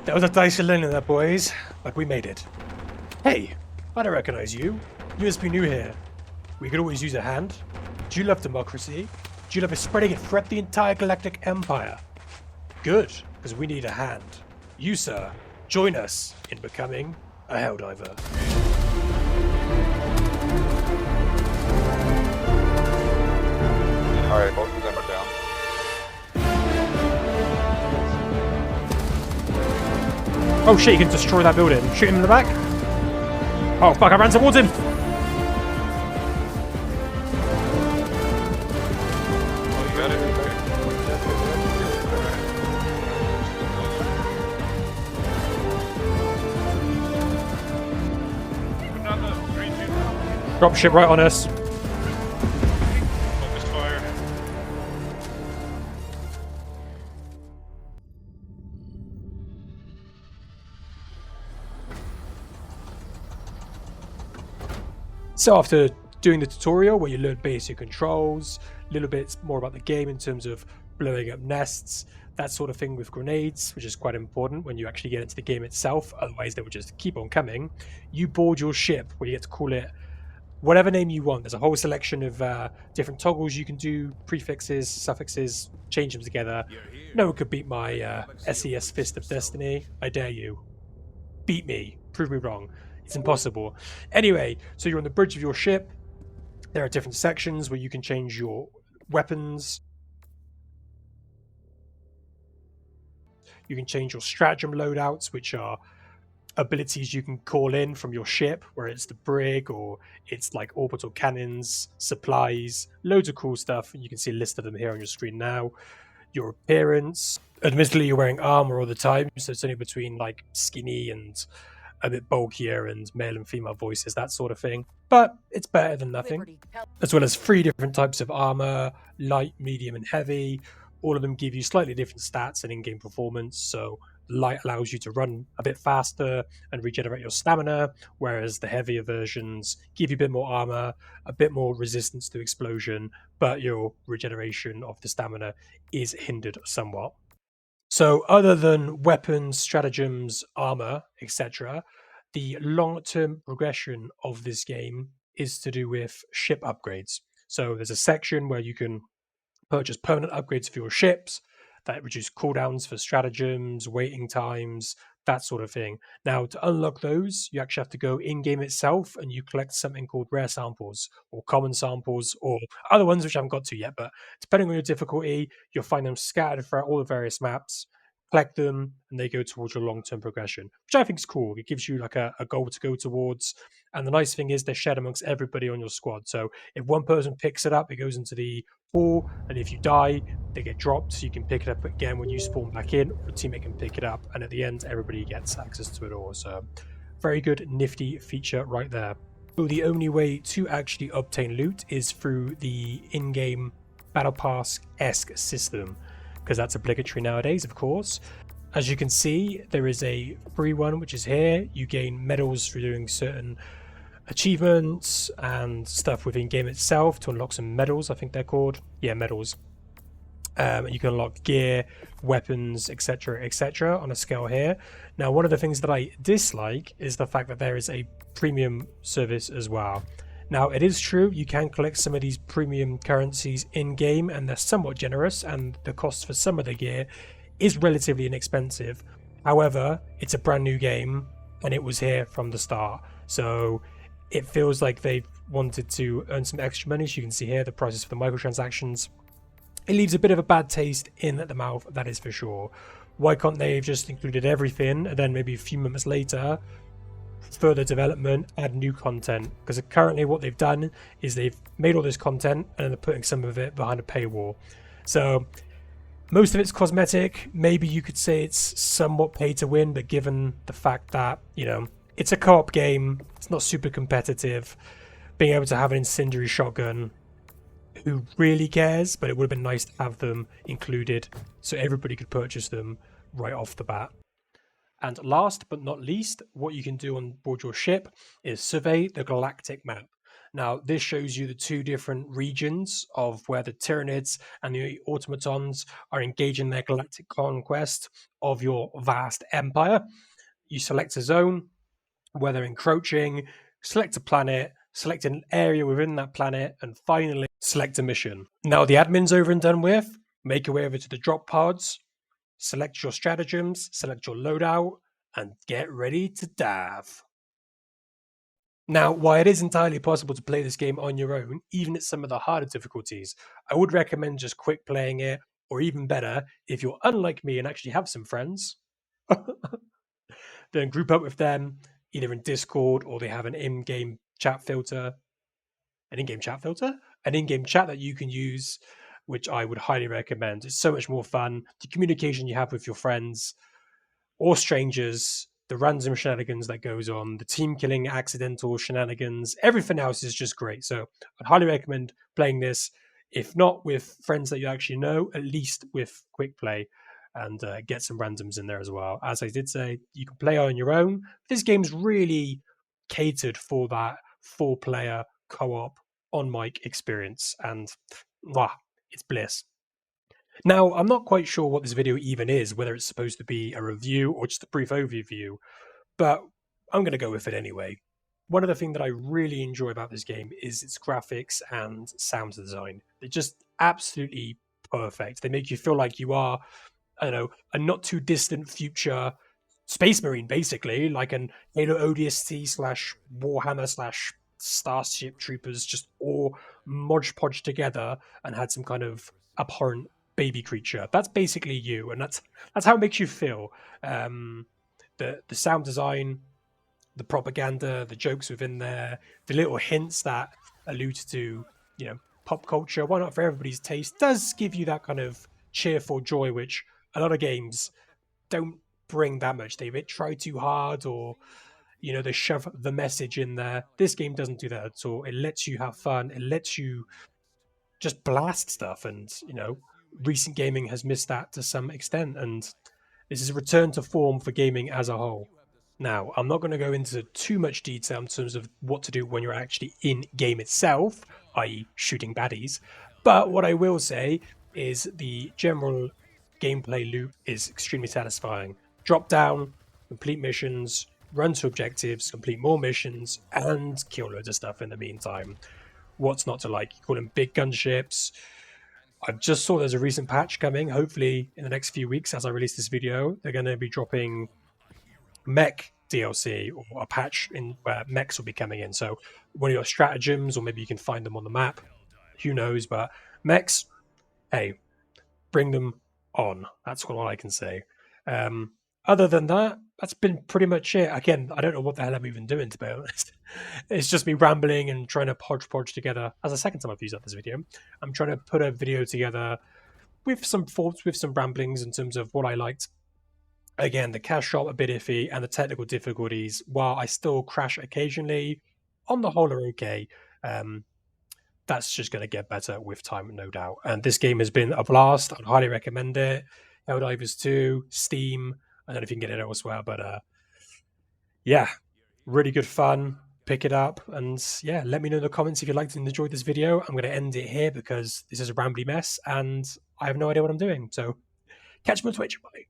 That was a dicey landing there, boys. But we made it. Hey, I don't recognize you. You must be new here. We could always use a hand. Do you love democracy? Do you love spreading it throughout the entire galactic empire? Good, because we need a hand. You, sir, join us in becoming a Helldiver. Alright, both of them are down. Oh shit, you can destroy that building. Shoot him in the back. Oh fuck, I ran towards him. Oh, you got it? Drop ship right on us. Focus fire. So after doing the tutorial where you learn basic controls, a little bit more about the game in terms of blowing up nests, that sort of thing with grenades, which is quite important when you actually get into the game itself, otherwise they will just keep on coming. You board your ship, where you get to call it whatever name you want. There's a whole selection of different toggles you can do, prefixes, suffixes, change them together. No one could beat my SES Fist of Destiny. I dare you. Beat me. Prove me wrong. It's impossible. Anyway, so you're on the bridge of your ship. There are different sections where you can change your weapons. You can change your stratagem loadouts, which are abilities you can call in from your ship, where it's the brig or it's like orbital cannons, supplies, loads of cool stuff. And you can see a list of them here on your screen now. Your appearance. Admittedly, you're wearing armor all the time, so it's only between like skinny and a bit bulkier and male and female voices, that sort of thing. But it's better than nothing. As well as 3 different types of armor, light, medium, and heavy. All of them give you slightly different stats and in-game performance. So light allows you to run a bit faster and regenerate your stamina, whereas the heavier versions give you a bit more armor, a bit more resistance to explosion, but your regeneration of the stamina is hindered somewhat. So other than weapons, stratagems, armor, etc., the long-term progression of this game is to do with ship upgrades. So there's a section where you can purchase permanent upgrades for your ships that reduce cooldowns for stratagems, waiting times, that sort of thing. Now, to unlock those, you actually have to go in-game itself and you collect something called rare samples or common samples or other ones which I haven't got to yet, but depending on your difficulty, you'll find them scattered throughout all the various maps, collect them, and they go towards your long-term progression, which I think is cool. It gives you like a goal to go towards. And the nice thing is they're shared amongst everybody on your squad. So if one person picks it up, it goes into the pool, and if you die, they get dropped, so you can pick it up again when you spawn back in, or a teammate can pick it up, and at the end, everybody gets access to it all. So very good, nifty feature right there. So the only way to actually obtain loot is through the in-game Battle Pass-esque system, because that's obligatory nowadays, of course. As you can see, there is a free one, which is here. You gain medals through doing certain achievements and stuff within game itself to unlock some medals, I think they're called. Yeah, medals. You can unlock gear, weapons, etc., on a scale here. Now, one of the things that I dislike is the fact that there is a premium service as well. Now, it is true you can collect some of these premium currencies in-game, and they're somewhat generous, and the cost for some of the gear is relatively inexpensive. However, it's a brand new game, and it was here from the start. So it feels like they've wanted to earn some extra money. As you can see here, the prices for the microtransactions. It leaves a bit of a bad taste in the mouth, that is for sure. Why can't they have just included everything, and then maybe a few months later, further development, add new content? Because currently what they've done is they've made all this content and they're putting some of it behind a paywall. So most of it's cosmetic. Maybe you could say it's somewhat pay to win, but given the fact that, you know, it's a co-op game, it's not super competitive, being able to have an incendiary shotgun, who really cares? But it would have been nice to have them included so everybody could purchase them right off the bat. And last but not least, what you can do on board your ship is survey the galactic map. Now, this shows you the two different regions of where the Tyranids and the Automatons are engaging their galactic conquest of your vast empire. You select a zone where they're encroaching, select a planet, select an area within that planet, and finally select a mission. Now, the admin's over and done with. Make your way over to the drop pods, select your stratagems, select your loadout, and get ready to dive. Now, while it is entirely possible to play this game on your own, even at some of the harder difficulties, I would recommend just quick playing it, or even better, if you're unlike me and actually have some friends, then group up with them either in Discord or they have an in-game chat filter. An in-game chat filter? An in-game chat that you can use, which I would highly recommend. It's so much more fun. The communication you have with your friends or strangers, the random shenanigans that goes on, the team killing accidental shenanigans, everything else is just great. So I'd highly recommend playing this, if not with friends that you actually know, at least with quick play, and get some randoms in there as well. As I did say, you can play on your own. This game's really catered for that four-player co-op on mic experience, and it's bliss. Now, I'm not quite sure what this video even is, whether it's supposed to be a review or just a brief overview, but I'm going to go with it anyway. One of the things that I really enjoy about this game is its graphics and sound design. They're just absolutely perfect. They make you feel like you are, I don't know, a not too distant future Space Marine, basically, like an Halo ODST slash Warhammer slash Starship Troopers, just all modge podge together and had some kind of abhorrent baby creature. That's basically you, and that's how it makes you feel. The sound design, the propaganda, the jokes within there, the little hints that allude to pop culture. Why not for everybody's taste? Does give you that kind of cheerful joy, which a lot of games don't bring that much. They try too hard, or they shove the message in there. This game doesn't do that at all. It lets you have fun. It lets you just blast stuff, and recent gaming has missed that to some extent, and this is a return to form for gaming as a whole. Now, I'm not going to go into too much detail in terms of what to do when you're actually in game itself, i.e., shooting baddies. But what I will say is the general gameplay loop is extremely satisfying. Drop down, complete missions, run to objectives, complete more missions, and kill loads of stuff in the meantime. What's not to like? You call them big gunships. I just saw there's a recent patch coming. Hopefully, in the next few weeks, as I release this video, they're going to be dropping mech DLC or a patch in where mechs will be coming in. So one of your stratagems, or maybe you can find them on the map. Who knows? But mechs, hey, bring them on. That's all I can say. Other than that, that's been pretty much it. Again, I don't know what the hell I'm even doing, to be honest. It's just me rambling and trying to podge together. As a second time I've used up this video, I'm trying to put a video together with some thoughts, with some ramblings in terms of what I liked. Again, the cash shot a bit iffy, and the technical difficulties, while I still crash occasionally, on the whole are okay. That's just going to get better with time, no doubt. And this game has been a blast. I'd highly recommend it. Helldivers 2, Steam. I don't know if you can get it elsewhere, but yeah, really good fun. Pick it up, and yeah, let me know in the comments if you liked and enjoyed this video. I'm going to end it here because this is a rambly mess, and I have no idea what I'm doing. So catch me on Twitch. Bye.